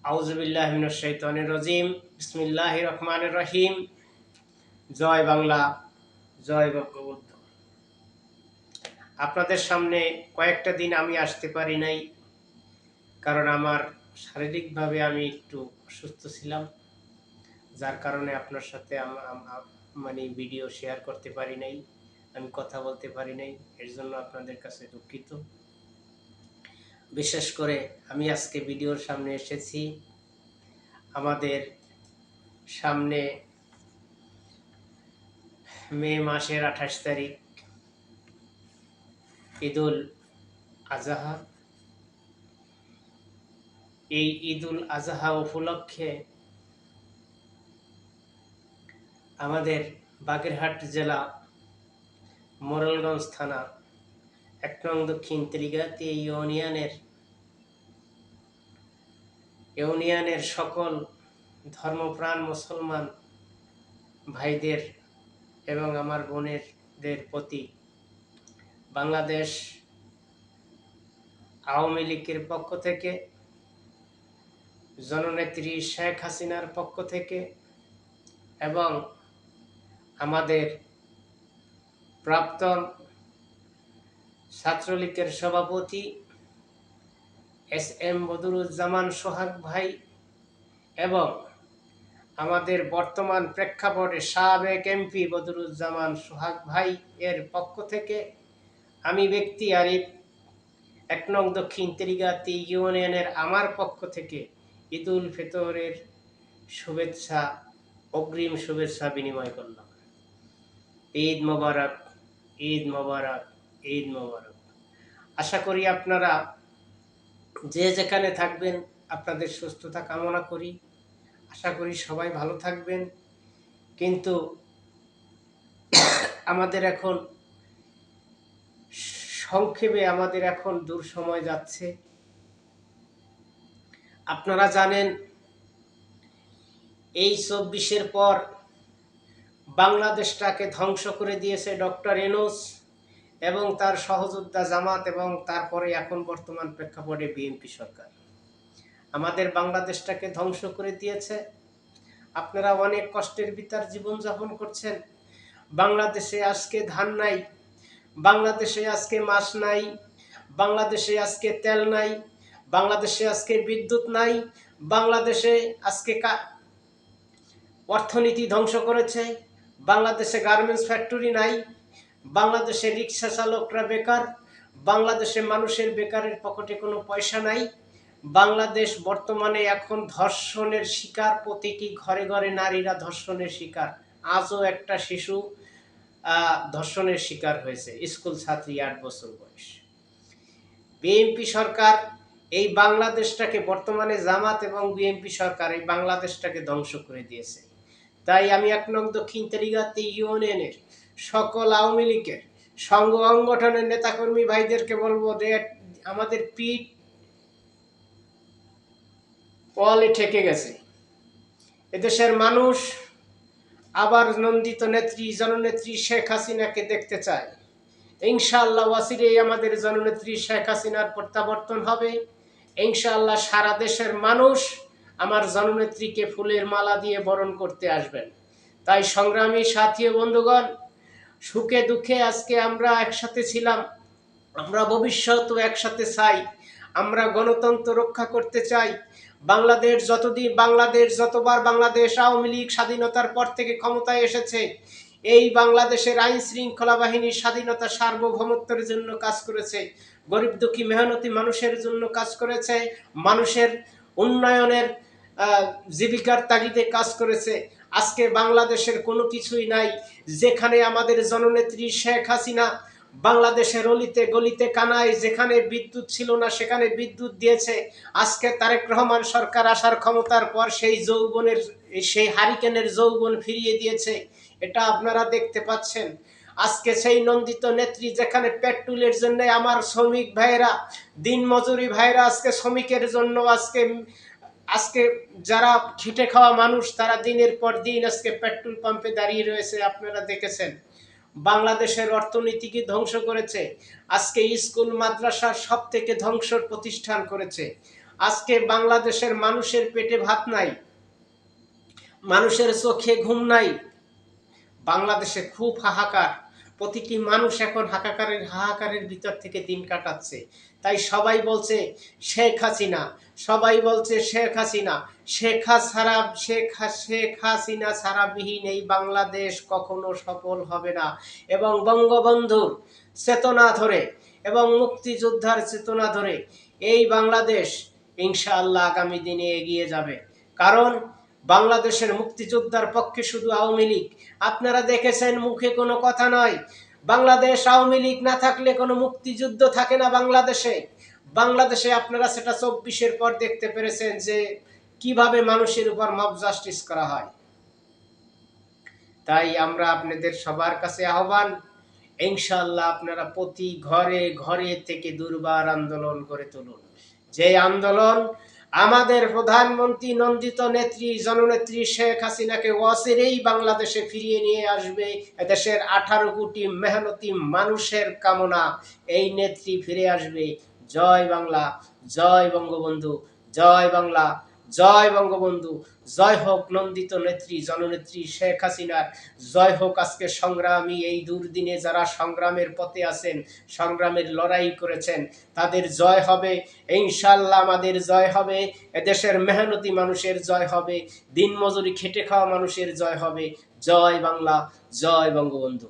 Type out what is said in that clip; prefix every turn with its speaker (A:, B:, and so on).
A: আউযুবিল্লাহি মিনাশ শাইতানির রাজিম। বিসমিল্লাহির রহমানির রহিম। জয় বাংলা, জয় বঙ্গবন্ধু। আপনাদের সামনে কয়েকটা দিন আমি আসতে পারি নাই, কারণ আমার শারীরিকভাবে আমি একটু অসুস্থ ছিলাম, যার কারণে আপনার সাথে মানে ভিডিও শেয়ার করতে পারি নাই, আমি কথা বলতে পারি নাই। এর জন্য আপনাদের কাছে দুঃখিত। বিশেষ করে আমি আজকে ভিডিওর সামনে এসেছি, আমাদের সামনে মে মাসের 28 তারিখ ঈদুল আজহা। এই ঈদুল আজহা উপলক্ষে আমাদের বাগেরহাট জেলা মোরেলগঞ্জ থানা ১ নং দক্ষিণ ত্রিগাতি ইউনিয়নের সকল ধর্মপ্রাণ মুসলমান ভাইদের এবং আমার বোনেদের প্রতি বাংলাদেশ আওয়ামী লীগের পক্ষ থেকে, জননেত্রী শেখ হাসিনার পক্ষ থেকে এবং আমাদের প্রাক্তন ছাত্রলীগের সভাপতি SM বদরুজ্জামান সোহাগ ভাই এবং আমাদের বর্তমান প্রেক্ষাপটে সাবেক MP বদরুজ্জামান সোহাগ ভাই এর পক্ষ থেকে আমি ব্যক্তি আরিফ ১ নং দক্ষিণ ত্রিগাতি ইউনিয়নের আমার পক্ষ থেকে ঈদুল ফিতরের শুভেচ্ছা, অগ্রিম শুভেচ্ছা বিনিময় করলাম। ঈদ মোবারক, ঈদ মোবারক, ঈদ মোবারক। আশা করি আপনারা যে যেখানে থাকবেন আপনাদের সুস্থতা কামনা করি। আশা করি সবাই ভালো থাকবেন। কিন্তু আমাদের এখন সংক্ষেপে দূর সময় যাচ্ছে। আপনারা জানেন এই ২৪-এর পর বাংলাদেশটাকে ধ্বংস করে দিয়েছে ডক্টর ইউনূস এবং তার সহযোদ্ধা জামাত, এবং তারপরে এখন বর্তমান প্রেক্ষাপটে বিএনপি সরকার আমাদের বাংলাদেশটাকে ধ্বংস করে দিয়েছে। আপনারা অনেক কষ্টের ভিতর জীবনযাপন করছেন। বাংলাদেশে আজকে ধান নাই, বাংলাদেশে আজকে মাছ নাই, বাংলাদেশে আজকে তেল নাই, বাংলাদেশে আজকে বিদ্যুৎ নাই, বাংলাদেশে আজকে অর্থনীতি ধ্বংস করেছে, বাংলাদেশে গার্মেন্টস ফ্যাক্টরি নাই, বাংলাদেশে রিক্সা চালকরা বেকার, বাংলাদেশে মানুষের বেকারের পকেটে কোনো পয়সা নাই। বাংলাদেশ বর্তমানে এখন ধর্ষণের শিকার, প্রতিটি ঘরে ঘরে নারীরা ধর্ষণের শিকার। আজও একটা শিশু ধর্ষণের শিকার হয়েছে, স্কুল ছাত্রী, ৮ বছর বয়স। বিএনপি সরকার এই বাংলাদেশটাকে, বর্তমানে জামাত এবং বিএনপি সরকার এই বাংলাদেশটাকে ধ্বংস করে দিয়েছে। তাই আমি ১ নং দক্ষিণ ত্রিগাতি ইউনিয়নের সকল আওয়ামী লীগের সংগঠনের নেতাকর্মী ভাইদেরকে বলবো যে আমাদের পিঠ ওয়ালে ঠেকে গেছে। এদেশের মানুষ আবার নন্দিত নেত্রী জননেত্রী শেখ হাসিনাকে দেখতে চায়। ইনশাআল্লাহ ওয়াসিরেই আমাদের জননেত্রী শেখ হাসিনার প্রত্যাবর্তন হবে। ইনশাআল্লাহ সারা দেশের মানুষ আমার জননেত্রীকে ফুলের মালা দিয়ে বরণ করতে আসবেন। তাই সংগ্রামী সাথী ও বন্ধুগণ, সুখে দুঃখে আজকে আমরা একসাথে ছিলাম, আমরা ভবিষ্যতেও একসাথে চাই। আমরা গণতন্ত্র রক্ষা করতে চাই। যতবার বাংলাদেশ আওয়ামী লীগ স্বাধীনতার পর থেকে ক্ষমতায় এসেছে, এই বাংলাদেশের আইন শৃঙ্খলা বাহিনীর স্বাধীনতা সার্বভৌমত্বের জন্য কাজ করেছে, গরিব দুঃখী মেহনতি মানুষের জন্য কাজ করেছে, মানুষের উন্নয়নের জীবিকার তাগিদে কাজ করেছে। আজকে বাংলাদেশের কোনো কিছুই নাই। যেখানে আমাদের জননেত্রী শেখ হাসিনা বাংলাদেশের অলিতে গলিতে কানায় যেখানে বিদ্যুৎ ছিল না সেখানে বিদ্যুৎ দিয়েছে। আজকে তারেক রহমান সরকার আসার ক্ষমতার পর সেই হারিকেনের যৌবন ফিরিয়ে দিয়েছে। এটা আপনারা দেখতে পাচ্ছেন। আজকে সেই নন্দিত নেত্রী যেখানে পেট্রোলের জন্য আমার শ্রমিক ভাইয়েরা, দিন মজুরি ভাইয়েরা, আজকে শ্রমিকের জন্য আজকে যারা খেটে খাওয়া মানুষ তারা দিনের পর দিন আজকে পেট্রোল পাম্পে দাঁড়িয়ে রয়েছে। আপনারা দেখেছেন বাংলাদেশের অর্থনীতিকে ধ্বংস করেছে। আজকে স্কুল মাদ্রাসার সব থেকে ধ্বংসর প্রতিষ্ঠান করেছে। আজকে বাংলাদেশের মানুষের পেটে ভাত নাই, মানুষের চোখে ঘুম নাই। বাংলাদেশে খুব হাহাকার, প্রতিটি মানুষ এখন হাহাকারের ভিতর থেকে দিন কাটাচ্ছে। তাই সবাই বলছে শেখ হাসিনা, সবাই বলছে শেখ হাসিনা, শেখ হাসিনা ছাড়াবিহীন এই বাংলাদেশ কখনো সফল হবে না। এবং বঙ্গবন্ধুর চেতনা ধরে এবং মুক্তিযোদ্ধার চেতনা ধরে এই বাংলাদেশ ইনশাআল্লাহ আগামী দিনে এগিয়ে যাবে। কারণ বাংলাদেশের মুক্তিযোদ্ধার পক্ষে শুধু আওয়ামী লীগ, আপনারা দেখেছেন মুখে কোনো কথা নয়। বাংলাদেশ আওয়ামী লীগ না থাকলে কোনো মুক্তিযুদ্ধ থাকে না বাংলাদেশে। বাংলাদেশে আপনারা সেটা 24-এর পর দেখতে পেরেছেন যে কিভাবে মানুষের উপর মব জাস্টিস করা হয়। তাই আমরা আপনাদের সবার কাছে আহ্বান, ইনশাআল্লাহ আপনারা প্রতি ঘরে ঘরে থেকে দুর্বার আন্দোলন করে তুলুন। যে আন্দোলন আমাদের প্রধানমন্ত্রী নন্দিত নেত্রী জননেত্রী শেখ হাসিনাকে অচিরেই বাংলাদেশে ফিরিয়ে নিয়ে আসবে। এদেশের 18 কোটি মেহনতি মানুষের কামনা, এই নেত্রী ফিরে আসবে। জয় বাংলা, জয় বঙ্গবন্ধু, জয় বাংলা, জয় বঙ্গবন্ধু, জয় হোক নন্দিত নেত্রী জননেত্রী শেখ হাসিনার, জয় হোক। আজকে সংগ্রামী এই দুর্দিনে যারা সংগ্রামের পথে আছেন, সংগ্রামের লড়াই করেছেন, তাদের জয় হবে ইনশাআল্লাহ। আমাদের জয় হবে, এদেশের মেহনতি মানুষের জয় হবে, দিনমজুরি খেটে খাওয়া মানুষের জয় হবে। জয় বাংলা, জয় বঙ্গবন্ধু।